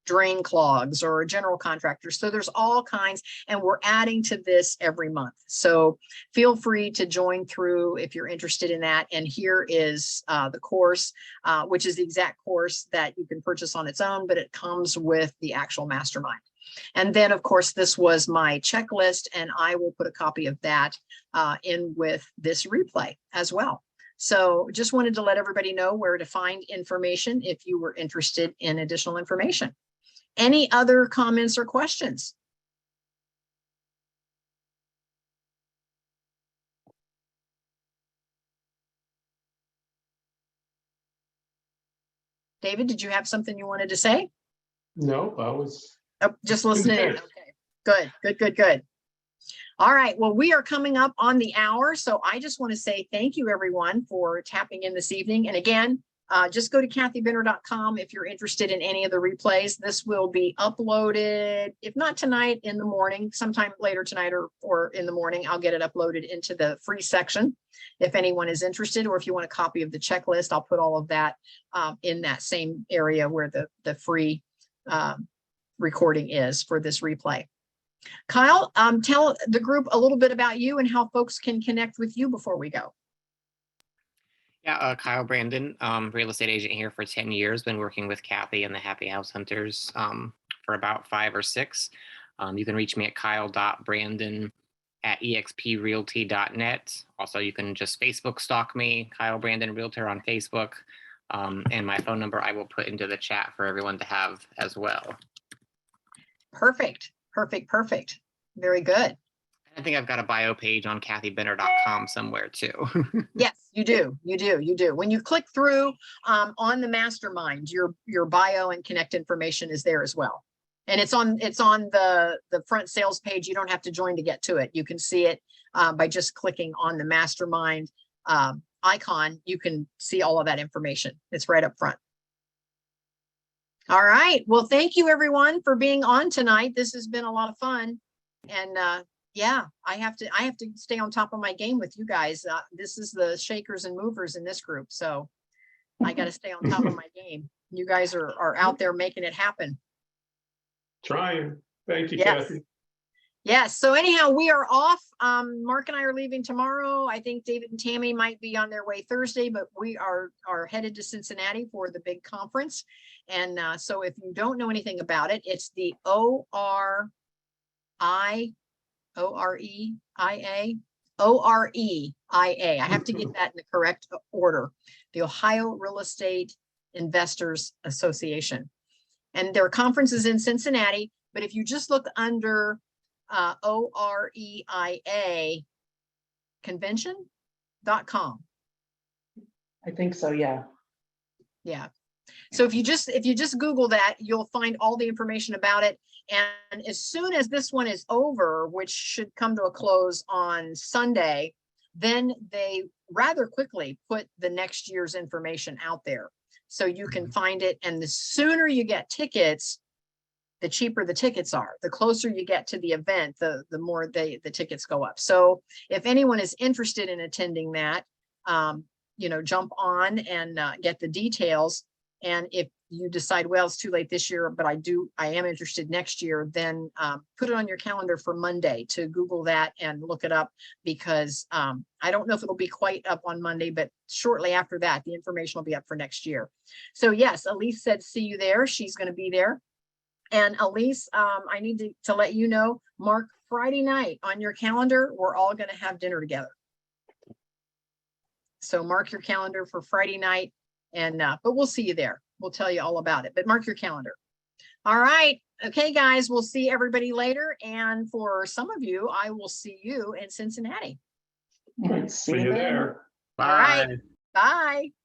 drain clogs or a general contractor. So there's all kinds, and we're adding to this every month. So feel free to join through if you're interested in that. And here is the course, which is the exact course that you can purchase on its own, but it comes with the actual mastermind. And then, of course, this was my checklist, and I will put a copy of that in with this replay as well. So just wanted to let everybody know where to find information if you were interested in additional information. Any other comments or questions? David, did you have something you wanted to say? No, I was. Oh, just listening in. Okay, good. All right, well, we are coming up on the hour, so I just want to say thank you, everyone, for tapping in this evening. And again, just go to kathybinner.com if you're interested in any of the replays. This will be uploaded, if not tonight, in the morning, sometime later tonight or in the morning. I'll get it uploaded into the free section if anyone is interested, or if you want a copy of the checklist, I'll put all of that in that same area where the free recording is for this replay. Kyle, tell the group a little bit about you and how folks can connect with you before we go. Yeah, Kyle Brandon, real estate agent here for 10 years, been working with Kathy and the Happy House Hunters for about 5 or 6. You can reach me at kyle.brandon@exprealty.net. Also, you can just Facebook stalk me, Kyle Brandon Realtor on Facebook. And my phone number I will put into the chat for everyone to have as well. Perfect. Very good. I think I've got a bio page on kathybinner.com somewhere too. Yes, you do. When you click through on the mastermind, your bio and connect information is there as well. And it's on the front sales page. You don't have to join to get to it. You can see it by just clicking on the mastermind icon. You can see all of that information. It's right up front. All right. Well, thank you everyone for being on tonight. This has been a lot of fun. And yeah, I have to stay on top of my game with you guys. This is the shakers and movers in this group. So I got to stay on top of my game. You guys are out there making it happen. Trying. Thank you, Yes. Kathy. Yes. So anyhow, we are off. Mark and I are leaving tomorrow. I think David and Tammy might be on their way Thursday, but we are headed to Cincinnati for the big conference. And so if you don't know anything about it, it's the OREIA. I have to get that in the correct order. The Ohio Real Estate Investors Association. And their conference is in Cincinnati, but if you just look under OREIA convention.com. I think so, yeah. Yeah. So if you just Google that, you'll find all the information about it. And as soon as this one is over, which should come to a close on Sunday, then they rather quickly put the next year's information out there. So you can find it. And the sooner you get tickets, the cheaper the tickets are. The closer you get to the event, the more the tickets go up. So if anyone is interested in attending that, jump on and get the details. And if you decide, well, it's too late this year, but I am interested next year, then put it on your calendar for Monday to Google that and look it up, because I don't know if it'll be quite up on Monday, but shortly after that, the information will be up for next year. So yes, Elise said, see you there. She's going to be there. And Elise, I need to let you know, mark Friday night on your calendar. We're all going to have dinner together. So mark your calendar for Friday night, and but we'll see you there. We'll tell you all about it, but mark your calendar. All right. Okay, guys, we'll see everybody later. And for some of you, I will see you in Cincinnati. All right, See you there. All right. Bye. Bye.